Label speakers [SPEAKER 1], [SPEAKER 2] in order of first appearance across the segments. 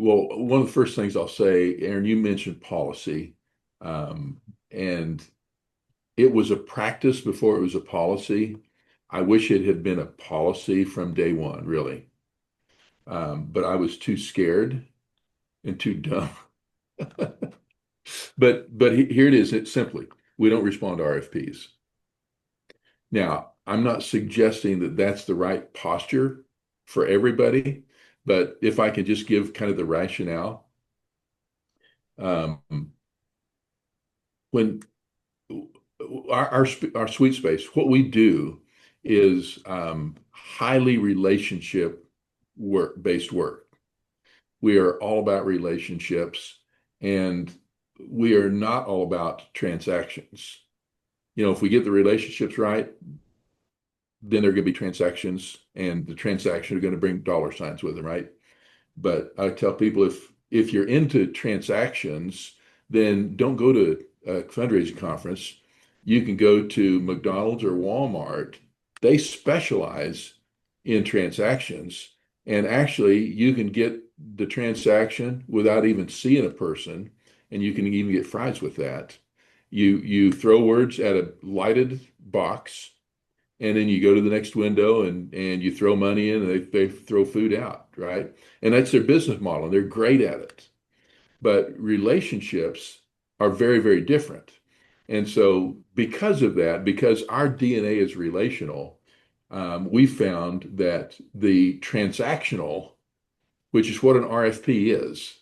[SPEAKER 1] Well, one of the first things I'll say, Aaron, you mentioned policy, um, and it was a practice before it was a policy. I wish it had been a policy from day one, really. But I was too scared and too dumb. But here it is. It's simply we don't respond to RFPs. Now, I'm not suggesting that that's the right posture for everybody, but if I can just give kind of the rationale, um, when our sweet space, what we do is highly relationship work based work. We are all about relationships, and we are not all about transactions. If we get the relationships right, then there are going to be transactions, and the transactions are going to bring dollar signs with them, right? But I tell people if you're into transactions, then don't go to a fundraising conference. You can go to McDonald's or Walmart. They specialize in transactions, and actually you can get the transaction without even seeing a person, and you can even get fries with that. You throw words at a lighted box, and then you go to the next window and you throw money in and they throw food out, right? And that's their business model, and they're great at it. But relationships are very, very different. And so because of that, because our DNA is relational, we found that the transactional, which is what an RFP is,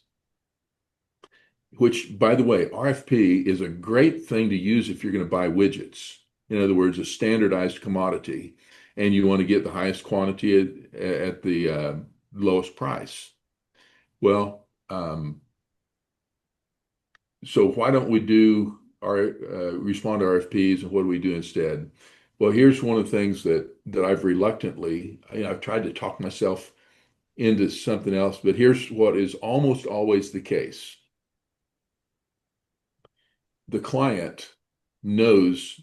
[SPEAKER 1] which, by the way, RFP is a great thing to use if you're going to buy widgets. In other words, a standardized commodity, and you want to get the highest quantity at the lowest price. Well, so why don't we do our respond to RFPs, and what do we do instead? Well, here's one of the things that I've reluctantly, I've tried to talk myself into something else, but here's what is almost always the case. The client knows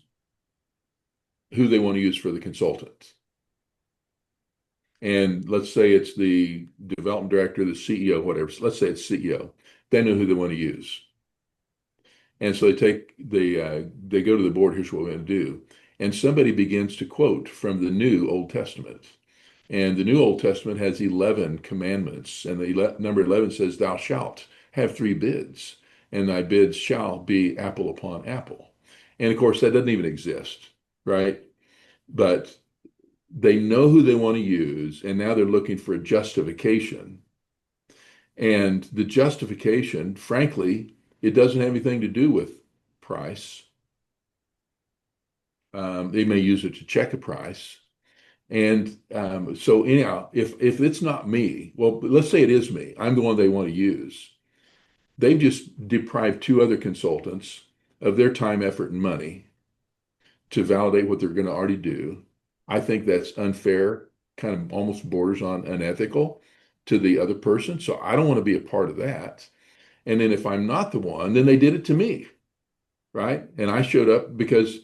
[SPEAKER 1] who they want to use for the consultant. And let's say it's the development director, the CEO, whatever. So let's say it's CEO. They know who they want to use. And so they go to the board, here's what we're going to do. And somebody begins to quote from the New Old Testament. And the New Old Testament has 11 commandments. And the number 11 says, thou shalt have three bids, and thy bids shall be apple upon apple. And of course, that doesn't even exist, right? But they know who they want to use, and now they're looking for a justification. And the justification, frankly, it doesn't have anything to do with price. They may use it to check a price. And so anyhow, if it's not me, well, let's say it is me, I'm the one they want to use. They've just deprived two other consultants of their time, effort, and money to validate what they're going to already do. I think that's unfair, kind of almost borders on unethical to the other person. So I don't want to be a part of that. And then if I'm not the one, then they did it to me, right? And I showed up because,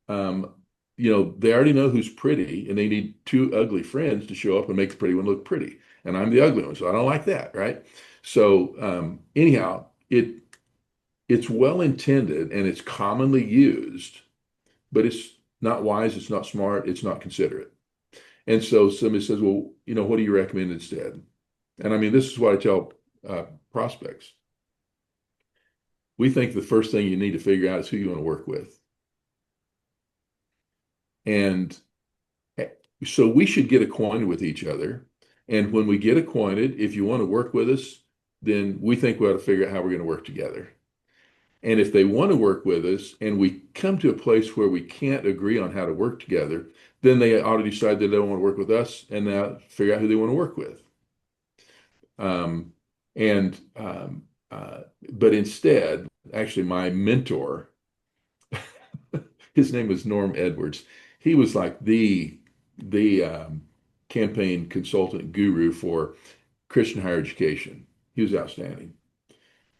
[SPEAKER 1] um, they already know who's pretty, and they need two ugly friends to show up and make the pretty one look pretty. And I'm the ugly one, so I don't like that, right? So anyhow, it's well intended and it's commonly used, but it's not wise, it's not smart, it's not considerate. And so somebody says, well, what do you recommend instead? And I mean, this is what I tell prospects. We think the first thing you need to figure out is who you want to work with. And so we should get acquainted with each other. And when we get acquainted, if you want to work with us, then we think we ought to figure out how we're going to work together. And if they want to work with us and we come to a place where we can't agree on how to work together, then they ought to decide that they don't want to work with us and now figure out who they want to work with. Um, and but instead, actually, my mentor, his name was Norm Edwards. He was like the campaign consultant guru for Christian higher education. He was outstanding.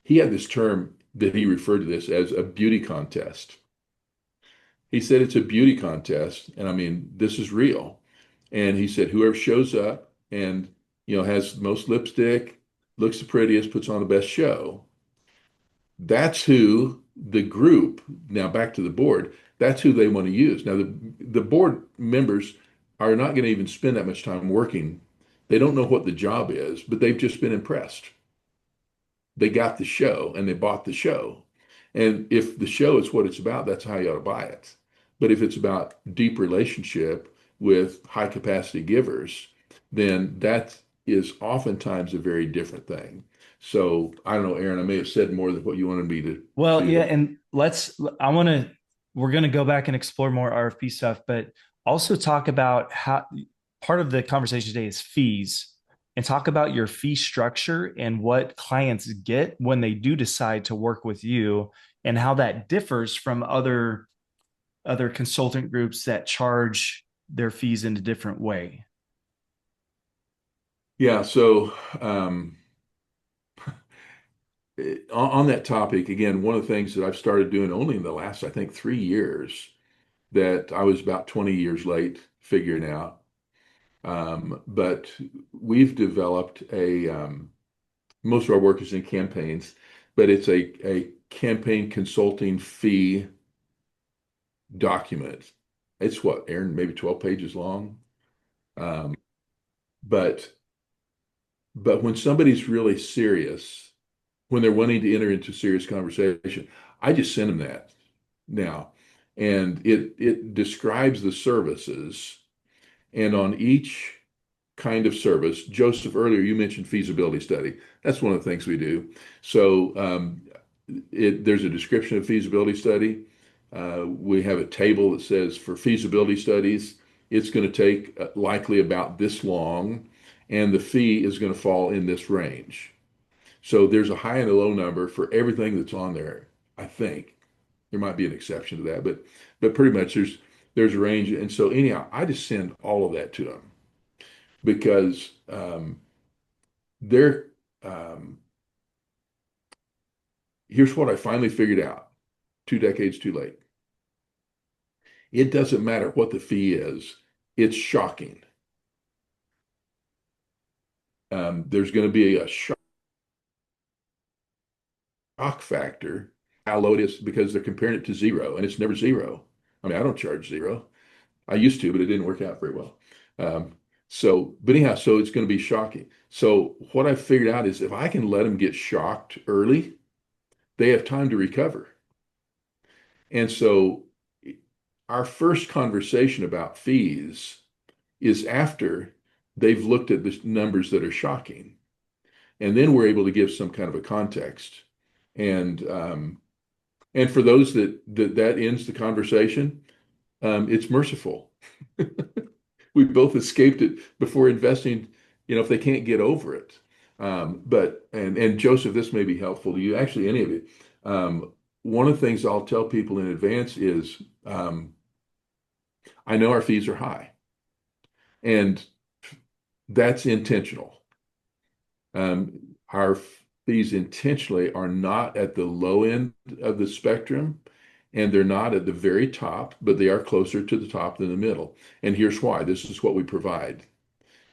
[SPEAKER 1] He had this term that he referred to this as a beauty contest. He said it's a beauty contest, and I mean this is real. And he said whoever shows up and has the most lipstick, looks the prettiest, puts on the best show. That's who the group, now back to the board, that's who they want to use. Now, the board members are not going to even spend that much time working. They don't know what the job is, but they've just been impressed. They got the show and they bought the show. And if the show is what it's about, that's how you ought to buy it. But if it's about deep relationship with high capacity givers, then that is oftentimes a very different thing. So I don't know, Aaron, I may have said more than what you wanted me
[SPEAKER 2] Well, yeah,
[SPEAKER 1] to.
[SPEAKER 2] and we're going to go back and explore more RFP stuff, but also talk about how part of the conversation today is fees and talk about your fee structure and what clients get when they do decide to work with you and how that differs from other consultant groups that charge their fees in a different way.
[SPEAKER 1] Yeah, so on that topic, again, one of the things that I've started doing only in the last, I think, 3 years that I was about 20 years late figuring out. But we've developed most of our work is in campaigns, but it's a campaign consulting fee document. It's what, Aaron, maybe 12 pages long. Um, but but when somebody's really serious, when they're wanting to enter into serious conversation, I just send them that now. And it describes the services. And on each kind of service. Joseph, earlier you mentioned feasibility study. That's one of the things we do. So there's a description of feasibility study. We have a table that says for feasibility studies, it's going to take likely about this long, and the fee is going to fall in this range. So there's a high and a low number for everything that's on there. I think there might be an exception to that, but pretty much there's a range. And so anyhow, I just send all of that to them because they're here's what I finally figured out 2 decades too late. It doesn't matter what the fee is, it's shocking. There's going to be a shock factor how low it is because they're comparing it to zero and it's never zero. I mean, I don't charge zero. I used to, but it didn't work out very well. Um, but anyhow, so it's going to be shocking. So what I figured out is if I can let them get shocked early, they have time to recover. And so our first conversation about fees is after they've looked at the numbers that are shocking. And then we're able to give some kind of a context. And and for those that ends the conversation, it's merciful. We both escaped it before investing, if they can't get over it. And Joseph, this may be helpful to you, actually, any of it. One of the things I'll tell people in advance is I know our fees are high, and that's intentional. Our fees intentionally are not at the low end of the spectrum, and they're not at the very top, but they are closer to the top than the middle. And here's why. This is what we provide.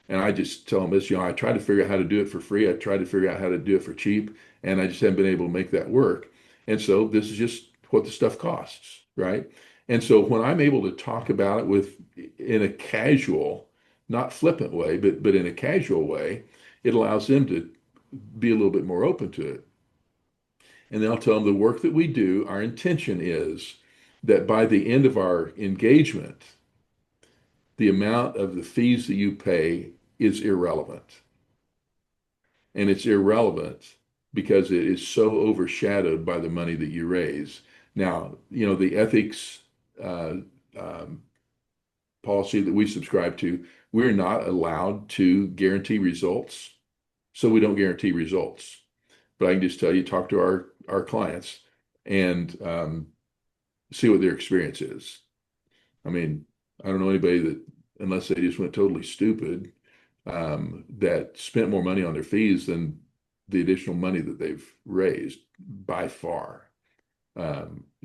[SPEAKER 1] And I just tell them this, I try to figure out how to do it for free. I try to figure out how to do it for cheap, and I just haven't been able to make that work. And so this is just what the stuff costs, right? And so when I'm able to talk about it in a casual, not flippant way, but in a casual way, it allows them to be a little bit more open to it. And then I'll tell them the work that we do, our intention is that by the end of our engagement, the amount of the fees that you pay is irrelevant. And it's irrelevant because it is so overshadowed by the money that you raise. Now, the ethics uh, um, policy that we subscribe to, we're not allowed to guarantee results. So we don't guarantee results. But I can just tell you, talk to our clients and see what their experience is. I mean, I don't know anybody that, unless they just went totally stupid, that spent more money on their fees than the additional money that they've raised by far.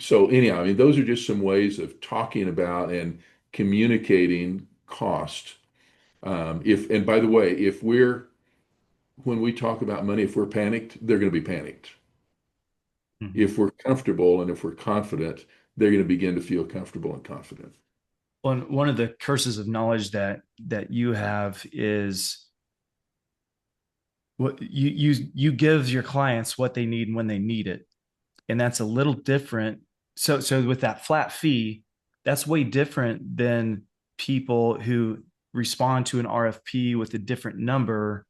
[SPEAKER 1] So anyhow, I mean, those are just some ways of talking about and communicating cost. If and by the way, if we're when we talk about money, if we're panicked, they're going to be panicked.
[SPEAKER 2] Mhm.
[SPEAKER 1] If we're comfortable and if we're confident, they're going to begin to feel comfortable and confident.
[SPEAKER 2] One of the curses of knowledge that you have is what you give your clients what they need when they need it, and that's a little different. So with that flat fee, that's way different than people who respond to an RFP with a different number.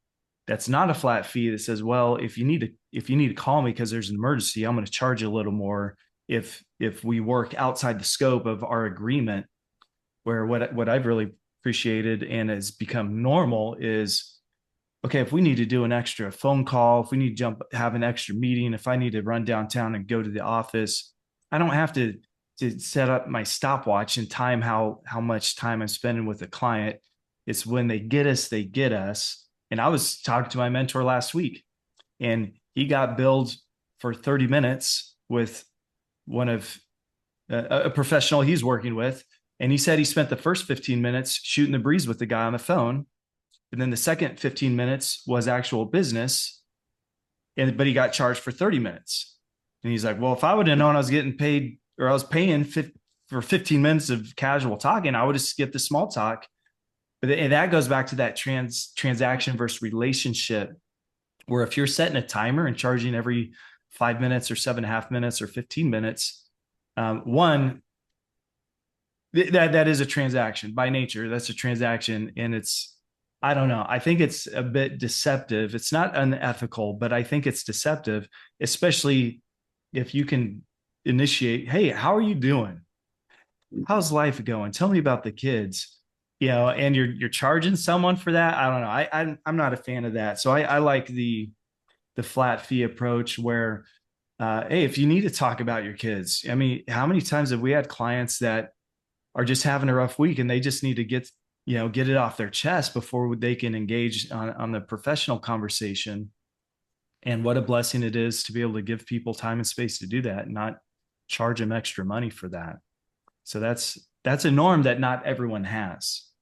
[SPEAKER 2] That's not a flat fee that says, well, if you need to call me because there's an emergency, I'm going to charge you a little more if we work outside the scope of our agreement. Where what I've really appreciated and has become normal is, okay, if we need to do an extra phone call, if we need to have an extra meeting, if I need to run downtown and go to the office, I don't have to set up my stopwatch and time how much time I'm spending with a client. It's when they get us, they get us. And I was talking to my mentor last week, and he got billed for 30 minutes with one of a professional he's working with. And he said he spent the first 15 minutes shooting the breeze with the guy on the phone. And then the second 15 minutes was actual business. But he got charged for 30 minutes. And he's like, well, if I would have known I was getting paid or I was paying for 15 minutes of casual talking, I would have skipped the small talk. But and that goes back to that transaction versus relationship, where if you're setting a timer and charging every 5 minutes or 7.5 minutes or 15 minutes, one, that is a transaction by nature. That's a transaction, and it's, I don't know. I think it's a bit deceptive. It's not unethical, but I think it's deceptive, especially if you can initiate, hey, how are you doing? How's life going? Tell me about the kids. And you're charging someone for that. I don't know. I'm not a fan of that. So I like the flat fee approach where, hey, if you need to talk about your kids, I mean, how many times have we had clients that are just having a rough week and they just need to get it off their chest before they can engage on the professional conversation? And what a blessing it is to be able to give people time and space to do that and not charge them extra money for that. So that's a norm that not everyone has.